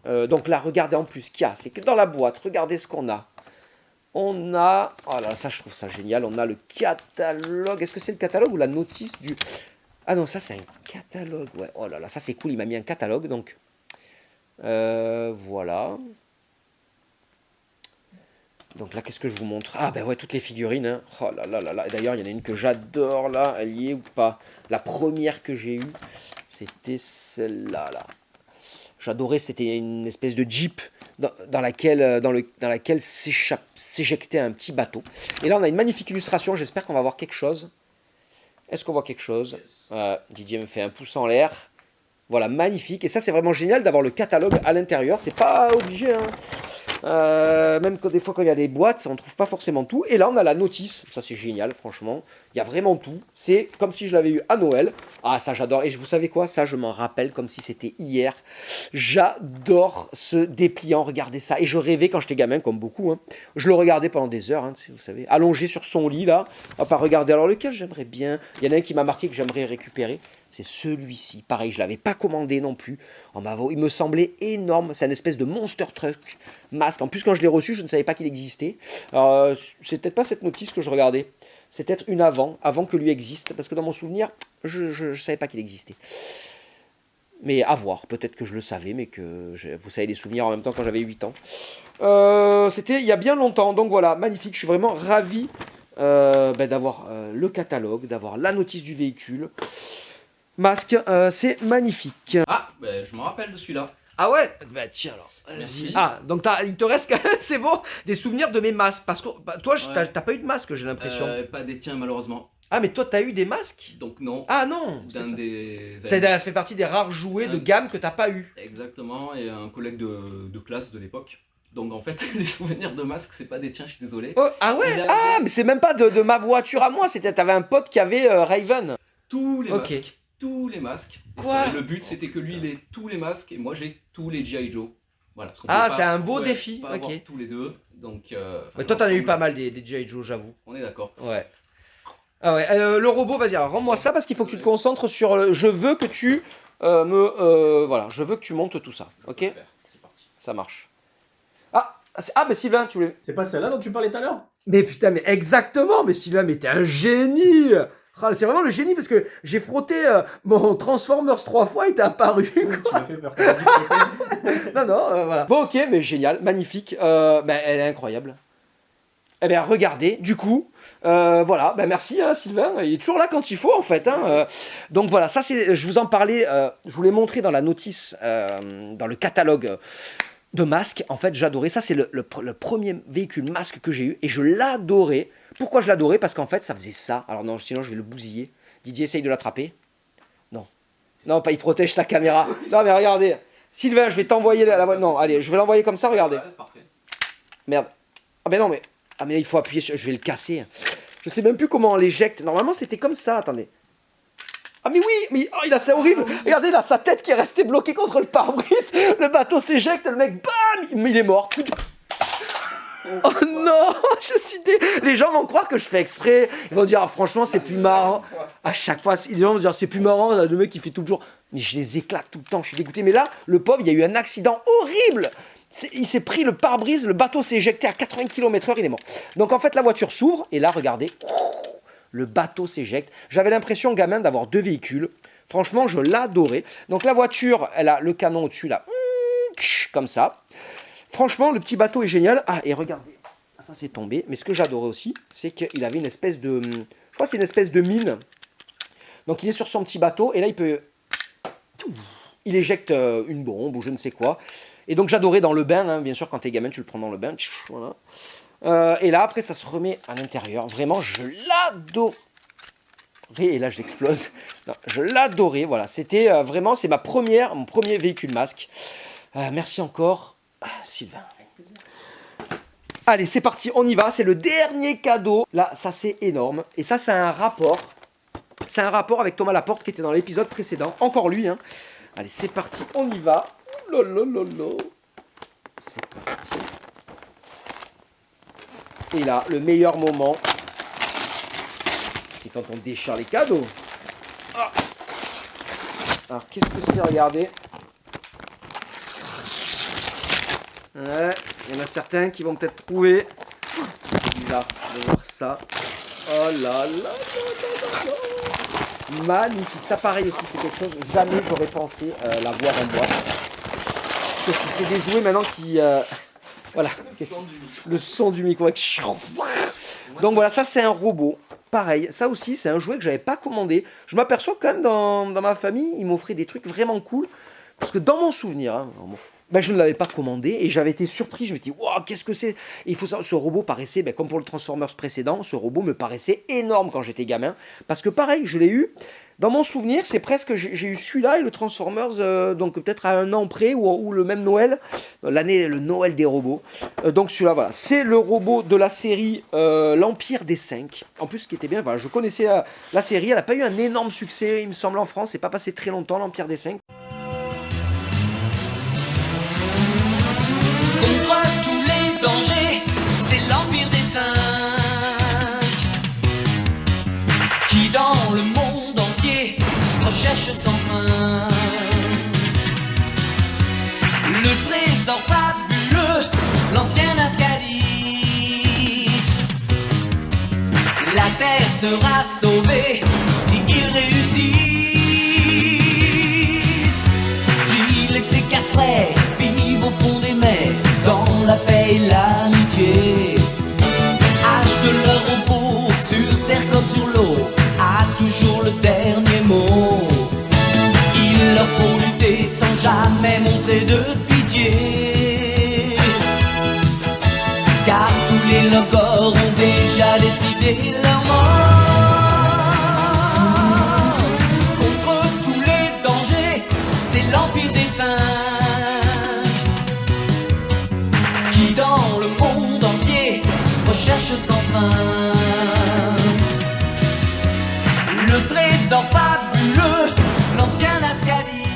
A: Donc là, regardez en plus ce qu'il y a. C'est que dans la boîte, regardez ce qu'on a. On a... Oh là, ça, je trouve ça génial. On a le catalogue. Est-ce que c'est le catalogue ou la notice du... Ah non, ça, c'est un catalogue. Ouais. Oh là là, ça, c'est cool. Il m'a mis un catalogue. Donc, voilà. Donc là, qu'est-ce que je vous montre? Ah ben ouais, toutes les figurines. Hein. Oh là là là là. D'ailleurs, il y en a une que j'adore là. Elle y est ou pas? La première que j'ai eue, c'était celle-là. Là. J'adorais, c'était une espèce de Jeep dans laquelle s'éjectait un petit bateau. Et là, on a une magnifique illustration. J'espère qu'on va voir quelque chose. Est-ce qu'on voit quelque chose? Didier me fait un pouce en l'air. Voilà, magnifique. Et ça, c'est vraiment génial d'avoir le catalogue à l'intérieur. C'est pas obligé, hein. Même que des fois, quand il y a des boîtes, on ne trouve pas forcément tout. Et là, on a la notice. Ça, c'est génial, franchement. Il y a vraiment tout. C'est comme si je l'avais eu à Noël. Ah, ça j'adore. Et vous savez quoi? Ça, je m'en rappelle comme si c'était hier. J'adore ce dépliant. Regardez ça. Et je rêvais quand j'étais gamin, comme beaucoup. Hein. Je le regardais pendant des heures, hein, vous savez. Allongé sur son lit, là. Hop, à regarder. Alors, lequel j'aimerais bien? Il y en a un qui m'a marqué que j'aimerais récupérer. C'est celui-ci. Pareil, je ne l'avais pas commandé non plus. Il me semblait énorme. C'est une espèce de monster truck masque. En plus, quand je l'ai reçu, je ne savais pas qu'il existait. C'est peut-être pas cette notice que je regardais. C'est peut-être une avant que lui existe. Parce que dans mon souvenir, je ne savais pas qu'il existait. Mais à voir. Peut-être que je le savais, mais que vous savez, les souvenirs en même temps quand j'avais 8 ans. C'était il y a bien longtemps. Donc voilà, magnifique. Je suis vraiment ravi d'avoir le catalogue, d'avoir la notice du véhicule. Masque, c'est magnifique.
G: Ah, bah, je me rappelle de celui-là.
A: Ah ouais? Bah tiens alors.
G: Merci.
A: Ah, donc il te reste, c'est bon, des souvenirs de mes masques. Parce que toi,
G: Ouais.
A: t'as pas eu de masque, j'ai l'impression.
G: Pas des tiens, malheureusement.
A: Ah, mais toi, t'as eu des masques?
G: Donc non.
A: Ah non,
G: D'un des...
A: ça fait partie des rares jouets de gamme que t'as pas eu.
G: Exactement, et un collègue de classe de l'époque. Donc en fait, les souvenirs de masque, c'est pas des tiens, je suis désolé.
A: Oh, ah ouais? Ah, mais c'est même pas de ma voiture à moi, t'avais un pote qui avait Raven.
G: Tous les
A: Ok.
G: masques. Tous les masques. Et
A: Quoi?
G: le but, c'était que lui, il ait tous les masques, et moi, j'ai tous les G.I. Joe. Voilà. Parce qu'on
A: Ah,
G: pouvait pas-
A: c'est un beau
G: ouais,
A: défi,
G: pas avoir
A: ok.
G: tous les deux, donc...
A: Mais toi, t'en as eu pas mal des G.I. Joe, j'avoue.
G: On est d'accord.
A: Ouais. Ah ouais, le robot, vas-y, alors rends-moi ça parce qu'il faut que tu te concentres sur le... Je veux que tu voilà, je veux que tu montes tout ça, ok?
G: C'est parti.
A: Ça marche. Ah, mais Sylvain, tu voulais...
I: C'est pas celle-là dont tu parlais tout à l'heure?
A: Mais putain, mais exactement, mais Sylvain, mais t'es un génie! Ah, c'est vraiment le génie parce que j'ai frotté mon Transformers 3 fois et t'es apparu.
I: Tu m'as fait peur. T'as dit frotter.
A: Non, voilà. Bon, ok, mais génial, magnifique. Elle est incroyable. Eh bien, regardez, du coup, voilà, merci Sylvain, il est toujours là quand il faut en fait. Donc voilà, ça c'est, je vous en parlais, je vous l'ai montré dans la notice, dans le catalogue de masques. En fait, j'adorais, ça c'est le premier véhicule masque que j'ai eu et je l'adorais. Pourquoi je l'adorais? Parce qu'en fait, ça faisait ça. Alors non, sinon je vais le bousiller. Didier, essaye de l'attraper. Non, pas, il protège sa caméra. Non, mais regardez. Sylvain, je vais t'envoyer la... Non, allez, je vais l'envoyer comme ça, regardez.
G: Ouais, parfait.
A: Merde. Ah ben non, mais... Ah mais là, il faut appuyer sur... Je vais le casser. Je sais même plus comment on l'éjecte. Normalement, c'était comme ça, attendez. Ah mais oui, mais oh, il a ça horrible. Regardez là, sa tête qui est restée bloquée contre le pare-brise. Le bateau s'éjecte, le mec, bam, il est mort. Oh non, les gens vont croire que je fais exprès. Ils vont dire, ah, franchement, c'est plus marrant. À chaque fois, les gens vont dire, c'est plus marrant, là, le mec qui fait tout le jour. Mais je les éclate tout le temps, je suis dégoûté. Mais là, le pauvre, il y a eu un accident horrible. Il s'est pris le pare-brise, le bateau s'est éjecté à 80 km/h, il est mort. Donc en fait, la voiture s'ouvre, et là, regardez, le bateau s'éjecte. J'avais l'impression, gamin, d'avoir deux véhicules. Franchement, je l'adorais. Donc la voiture, elle a le canon au-dessus, là, comme ça. Franchement, le petit bateau est génial. Ah, et regardez, ça c'est tombé. Mais ce que j'adorais aussi, c'est qu'il avait une espèce de... Je crois que c'est une espèce de mine. Donc il est sur son petit bateau, et là, il peut... Il éjecte une bombe ou je ne sais quoi. Et donc j'adorais dans le bain, bien sûr, quand t'es gamin, tu le prends dans le bain. Voilà. Et là, après, ça se remet à l'intérieur. Vraiment, je l'adorais. Et là, j'explose. Non, je l'adorais, voilà. C'était vraiment, c'est mon premier véhicule masque. Merci encore. Sylvain. Allez, c'est parti, on y va. C'est le dernier cadeau. Là, ça c'est énorme. Et ça, c'est un rapport. C'est un rapport avec Thomas Laporte qui était dans l'épisode précédent. Encore lui. Allez, c'est parti, on y va. Lolololo. C'est parti. Et là, le meilleur moment, c'est quand on déchire les cadeaux. Ah. Alors, qu'est-ce que c'est? Regardez. Ouais, il y en a certains qui vont peut-être trouver. Là, on va voir ça. Oh là là. Magnifique. Ça, pareil aussi, c'est quelque chose. Jamais j'aurais pensé l'avoir en boîte. Parce que c'est des jouets maintenant qui. Voilà. Le son du micro. Donc voilà, ça, c'est un robot. Pareil, ça aussi, c'est un jouet que j'avais pas commandé. Je m'aperçois quand même dans ma famille, ils m'offraient des trucs vraiment cool. Parce que dans mon souvenir, Ben, je ne l'avais pas commandé et j'avais été surpris. Je me suis dit, waouh, qu'est-ce que c'est? Et il faut savoir, ce robot paraissait, ben, comme pour le Transformers précédent, ce robot me paraissait énorme quand j'étais gamin. Parce que pareil, je l'ai eu. Dans mon souvenir, c'est presque, j'ai eu celui-là et le Transformers, donc peut-être à un an près ou le même Noël, le Noël des robots. Donc celui-là, voilà, c'est le robot de la série l'Empire des 5. En plus, ce qui était bien, voilà, je connaissais la série, elle n'a pas eu un énorme succès, il me semble, en France, c'est pas passé très longtemps, l'Empire des 5.
J: Contre tous les dangers, c'est l'Empire des 5 qui dans le monde entier recherche sans fin le trésor fabuleux, l'ancien Ascadis. La terre sera sauvée s'ils réussissent. Gilles et ses 4 frères vivent au fond des mers dans la paix et l'amitié. H de leur repos sur terre comme sur l'eau a toujours le dernier mot. Il leur faut lutter sans jamais montrer de pitié, car tous les logos ont déjà décidé leur mort. Contre tous les dangers, c'est l'Empire des 5 qui dans le monde entier recherche sans fin le trésor fabuleux, l'ancien Ascadis.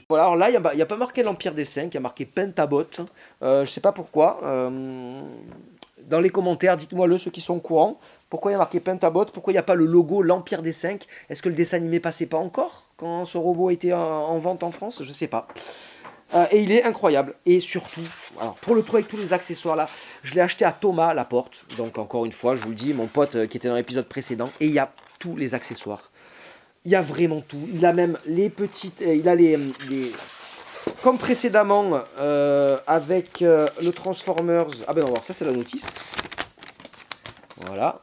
A: Voilà, alors là, il n'y a pas marqué l'Empire des 5, il y a marqué Pentabot. Je ne sais pas pourquoi. Dans les commentaires, dites-moi-le, ceux qui sont au courant. Pourquoi il y a marqué Pentabot? Pourquoi il n'y a pas le logo l'Empire des 5? Est-ce que le dessin animé passait pas encore quand ce robot était en vente en France? Je ne sais pas. Et il est incroyable. Et surtout, alors pour le trouver avec tous les accessoires là, je l'ai acheté à Thomas Laporte. Donc encore une fois, je vous le dis, mon pote qui était dans l'épisode précédent. Et il y a tous les accessoires. Il y a vraiment tout. Il a même les petites... il a les comme précédemment avec le Transformers... Ah ben on va voir, ça c'est la notice. Voilà.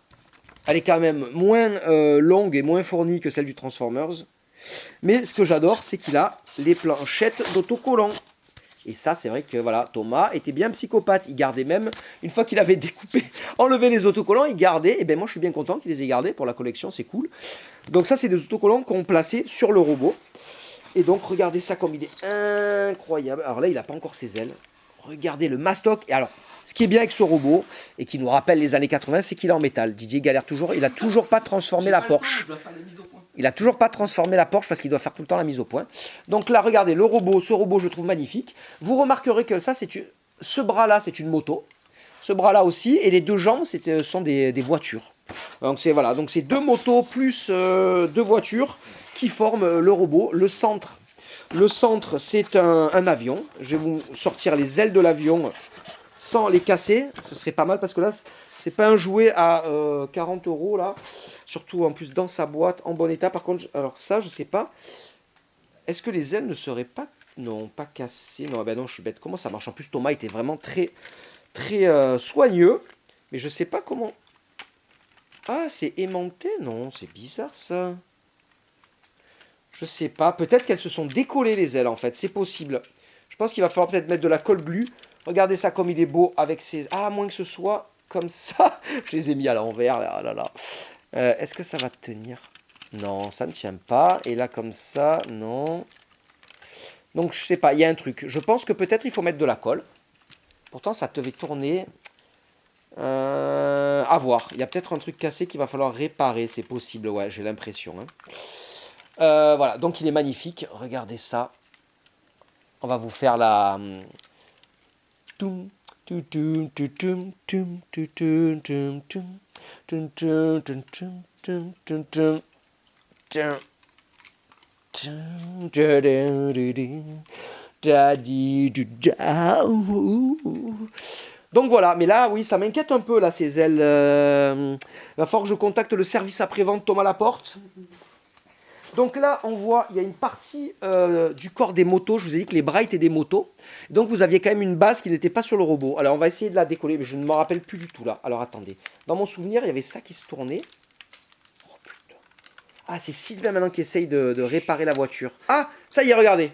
A: Elle est quand même moins longue et moins fournie que celle du Transformers. Mais ce que j'adore, c'est qu'il a les planchettes d'autocollants. Et ça, c'est vrai que voilà, Thomas était bien psychopathe. Il gardait même, une fois qu'il avait découpé, enlevé les autocollants, il gardait. Et ben moi, je suis bien content qu'il les ait gardés pour la collection, c'est cool. Donc ça, c'est des autocollants qu'on plaçait sur le robot. Et donc, regardez ça comme il est incroyable. Alors là, il n'a pas encore ses ailes. Regardez le mastoc. Et alors, ce qui est bien avec ce robot, et qui nous rappelle les années 80, c'est qu'il est en métal. Didier galère toujours. Il n'a toujours pas transformé la Porsche. Il n'a toujours pas transformé la Porsche parce qu'il doit faire tout le temps la mise au point. Donc là, regardez, le robot, ce robot, je le trouve magnifique. Vous remarquerez que ça, ce bras-là, c'est une moto. Ce bras-là aussi. Et les deux jambes, sont des voitures. Donc c'est voilà, donc c'est 2 motos plus 2 voitures qui forment le robot. Le centre, c'est un avion. Je vais vous sortir les ailes de l'avion sans les casser. Ce serait pas mal parce que là, c'est pas un jouet à 40 € là. Surtout en plus dans sa boîte, en bon état. Par contre, alors ça, je sais pas. Est-ce que les ailes ne seraient pas... Non, pas cassées. Non, ben non, je suis bête. Comment ça marche? En plus, Thomas était vraiment très, très soigneux. Mais je sais pas comment... Ah, c'est aimanté? Non, c'est bizarre ça. Je sais pas. Peut-être qu'elles se sont décollées les ailes en fait. C'est possible. Je pense qu'il va falloir peut-être mettre de la colle glue. Regardez ça comme il est beau avec ses... Ah, à moins que ce soit comme ça. Je les ai mis à l'envers. Là, là, là. Est-ce que ça va tenir? Non, ça ne tient pas. Et là, comme ça, non. Donc, je sais pas. Il y a un truc. Je pense que peut-être il faut mettre de la colle. Pourtant, ça devait tourner... à voir. Il y a peut-être un truc cassé qu'il va falloir réparer. C'est possible, ouais, j'ai l'impression. Hein. Voilà, donc il est magnifique. Regardez ça. On va vous faire la... Donc voilà, mais là, oui, ça m'inquiète un peu, là, ces ailes. Il va falloir que je contacte le service après-vente Thomas Laporte. Donc là, on voit, il y a une partie du corps des motos. Je vous ai dit que les bras étaient des motos. Donc vous aviez quand même une base qui n'était pas sur le robot. Alors on va essayer de la décoller, mais je ne m'en rappelle plus du tout là. Alors attendez. Dans mon souvenir, il y avait ça qui se tournait. Oh putain. Ah, c'est Sylvain maintenant qui essaye de réparer la voiture. Ah, ça y est, regardez.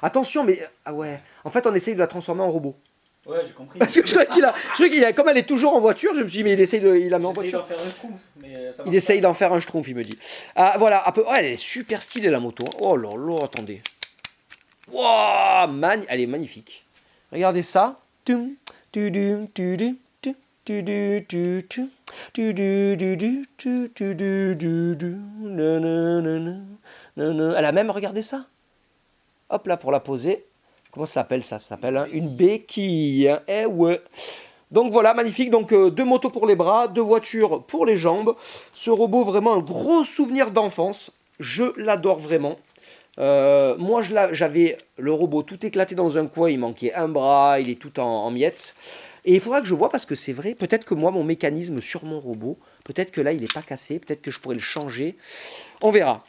A: Attention, mais... Ah ouais. En fait, on essaye de la transformer en robot.
I: Ouais, j'ai compris.
A: Parce que je crois qu'il a... Comme elle est toujours en voiture, je me suis dit, mais il la met en
I: J'essaye
A: voiture.
I: d'en faire un schtroumpf, mais ça marche
A: Il essaye
I: pas.
A: d'en faire un schtroumpf, il me dit. Ah, voilà, un peu... Oh, elle est super stylée, la moto. Oh là là, attendez. Wow, elle est magnifique. Regardez ça. Tum, tudum, tudum, tu, tudu, tu, tu, tudu, du, du, tu, tudu, du, du, nanana, nanana. Elle a même, regardez ça. Hop là, pour la poser. Comment ça s'appelle ça? Ça s'appelle une béquille. Hein. Eh ouais. Donc voilà, magnifique. Donc 2 motos pour les bras, 2 voitures pour les jambes. Ce robot, vraiment un gros souvenir d'enfance. Je l'adore vraiment. Moi, j'avais le robot tout éclaté dans un coin. Il manquait un bras, il est tout en miettes. Et il faudra que je vois parce que c'est vrai. Peut-être que moi, mon mécanisme sur mon robot, peut-être que là, il n'est pas cassé. Peut-être que je pourrais le changer. On verra.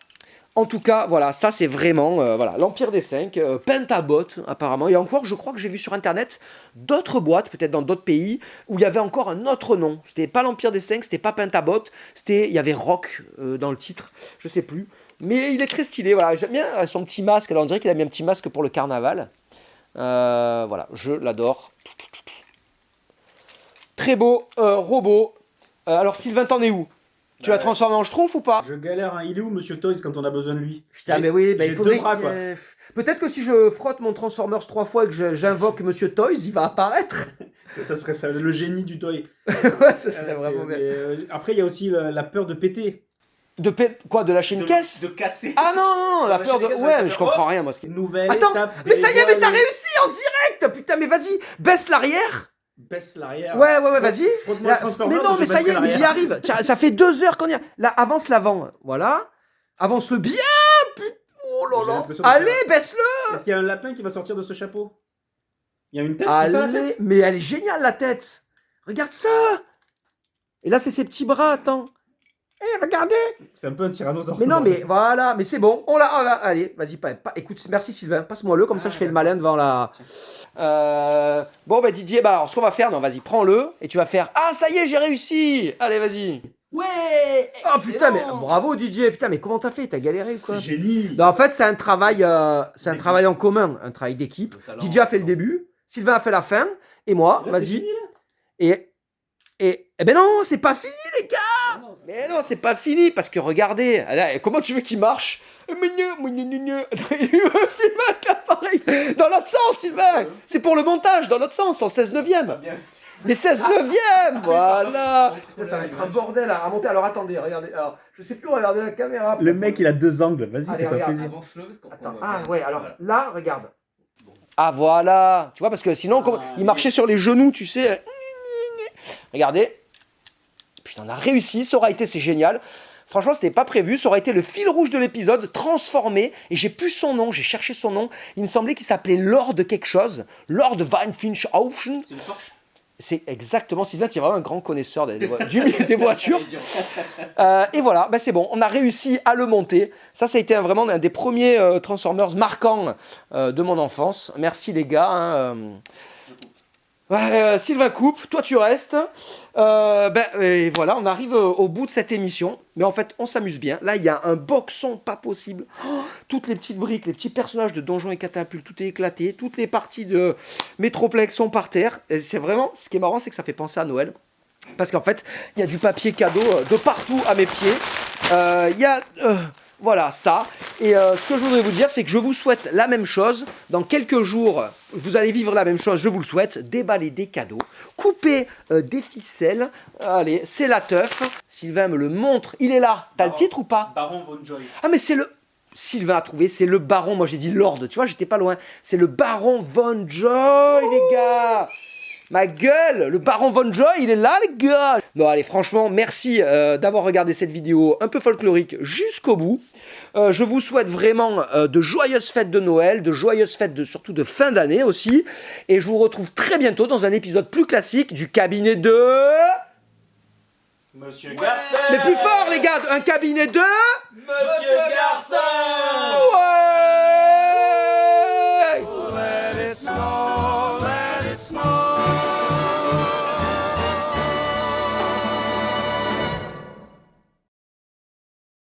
A: En tout cas, voilà, ça c'est vraiment voilà, l'Empire des 5, Pentabot apparemment. Et encore, je crois que j'ai vu sur internet d'autres boîtes, peut-être dans d'autres pays, où il y avait encore un autre nom. C'était pas l'Empire des 5, c'était pas Pentabot, il y avait Rock dans le titre, je sais plus. Mais il est très stylé, voilà. J'aime bien son petit masque. Alors on dirait qu'il a mis un petit masque pour le carnaval. Voilà, je l'adore. Très beau robot. Alors Sylvain, t'en es où? Tu l'as transformé en schtroumpf ou pas?
I: Je galère, hein. Il est où Monsieur Toys quand on a besoin de lui?
A: Putain, mais oui,
I: il faudrait... 2 bras, quoi.
A: Peut-être que si je frotte mon Transformers 3 fois et que j'invoque Monsieur Toys, il va apparaître.
I: Ça serait ça, le génie du toy.
A: Ouais, ça serait vraiment bien.
I: Après, il y a aussi la peur de péter.
A: Quoi, de lâcher une caisse?
I: De casser.
A: Ah non, la peur de... Ouais, mais je comprends rien, moi.
I: Nouvelle
A: Attends,
I: étape.
A: mais ça y est, mais t'as réussi en direct. Putain, mais vas-y, baisse l'arrière.
I: Baisse l'arrière.
A: Ouais, vas-y.
I: Frotte-moi le Transformers,
A: Mais non, mais
I: je
A: ça y est,
I: baisserai
A: mais il y
I: l'arrière.
A: arrive. Tiens, ça fait 2 heures qu'on y a. Là, avance l'avant. Voilà. Avance-le bien. Putain. Oh là
I: J'ai
A: là.
I: l'impression de
A: Allez,
I: faire-
A: baisse-le.
I: Est-ce qu'il y a un lapin qui va sortir de ce chapeau? Il y a une tête, c'est ça la
A: Allez,
I: tête?
A: mais elle est géniale la tête. Regarde ça. Et là, c'est ses petits bras, attends. Eh, regardez.
I: C'est un peu un tyrannosaure.
A: Mais non, mais voilà, mais c'est bon. On l'a. Allez, vas-y, écoute, merci Sylvain, passe-moi-le, comme ça je fais le malin devant la. Bon, bah Didier, alors ce qu'on va faire, non, vas-y, prends-le, et tu vas faire. Ah, ça y est, j'ai réussi. Allez, vas-y.
G: Ouais.
A: Oh putain, mais bravo Didier, putain, mais comment t'as fait? T'as galéré ou quoi?
I: Génie.
A: Non, en fait, c'est un travail en commun, un travail d'équipe. Didier a fait le début, Sylvain a fait la fin, et moi,
I: Là, c'est
A: vas-y.
I: fini, là.
A: Eh ben non, c'est pas fini les gars. Mais non, c'est pas fini parce que regardez, là, comment tu veux qu'il marche? Il veut filmer avec l'appareil dans l'autre sens, Sylvain. C'est pour le montage, dans l'autre sens, en 16 neuvième. Mais 16 neuvième, voilà. Ça va être un bordel à monter. Alors attendez, regardez. Alors, je sais plus regarder la caméra.
I: Le mec, il a 2 angles. Vas-y,
A: Allez,
I: fais-toi
A: regarde,
I: plaisir.
G: Avance-le parce qu'on
A: Attends,
G: voit bien.
A: ouais, alors
G: Voilà.
A: là, regarde. Ah voilà, tu vois, parce que sinon, il marchait sur les genoux, tu sais. Regardez. Putain, on a réussi, ça aura été, c'est génial. Franchement, c'était pas prévu, ça aurait été le fil rouge de l'épisode, transformé, et j'ai plus son nom, j'ai cherché son nom. Il me semblait qu'il s'appelait Lord quelque chose, Lord Van Finchhausen.
G: C'est une Porsche.
A: C'est exactement, Sylvain, tu es vraiment un grand connaisseur des voitures. Et voilà, ben c'est bon, on a réussi à le monter. Ça a été vraiment un des premiers Transformers marquants de mon enfance. Merci les gars. Hein, Sylvain coupe, toi tu restes. Et voilà, on arrive au bout de cette émission. Mais en fait, on s'amuse bien. Là, il y a un boxon pas possible. Oh, toutes les petites briques, les petits personnages de Donjons et Catapultes, tout est éclaté. Toutes les parties de Metroplex sont par terre. Et c'est vraiment, ce qui est marrant, c'est que ça fait penser à Noël. Parce qu'en fait, il y a du papier cadeau de partout à mes pieds. Il y a... voilà, ça. Et ce que je voudrais vous dire, c'est que je vous souhaite la même chose. Dans quelques jours, vous allez vivre la même chose, je vous le souhaite. Déballer des cadeaux, couper des ficelles. Allez, c'est la teuf. Sylvain me le montre. Il est là. T'as le titre ou pas?
I: Baron Von Joy.
A: Ah, mais c'est le... Sylvain a trouvé, c'est le baron. Moi, j'ai dit Lord. Tu vois, j'étais pas loin. C'est le baron Von Joy, les gars. Ma gueule, le baron Von Joy, il est là, les gars. Non, allez, franchement, merci d'avoir regardé cette vidéo un peu folklorique jusqu'au bout. Je vous souhaite vraiment de joyeuses fêtes de Noël, de joyeuses fêtes surtout de fin d'année aussi. Et je vous retrouve très bientôt dans un épisode plus classique du cabinet de...
I: Monsieur Garcin.
A: Mais plus fort, les gars, un cabinet de...
I: Monsieur Garcin.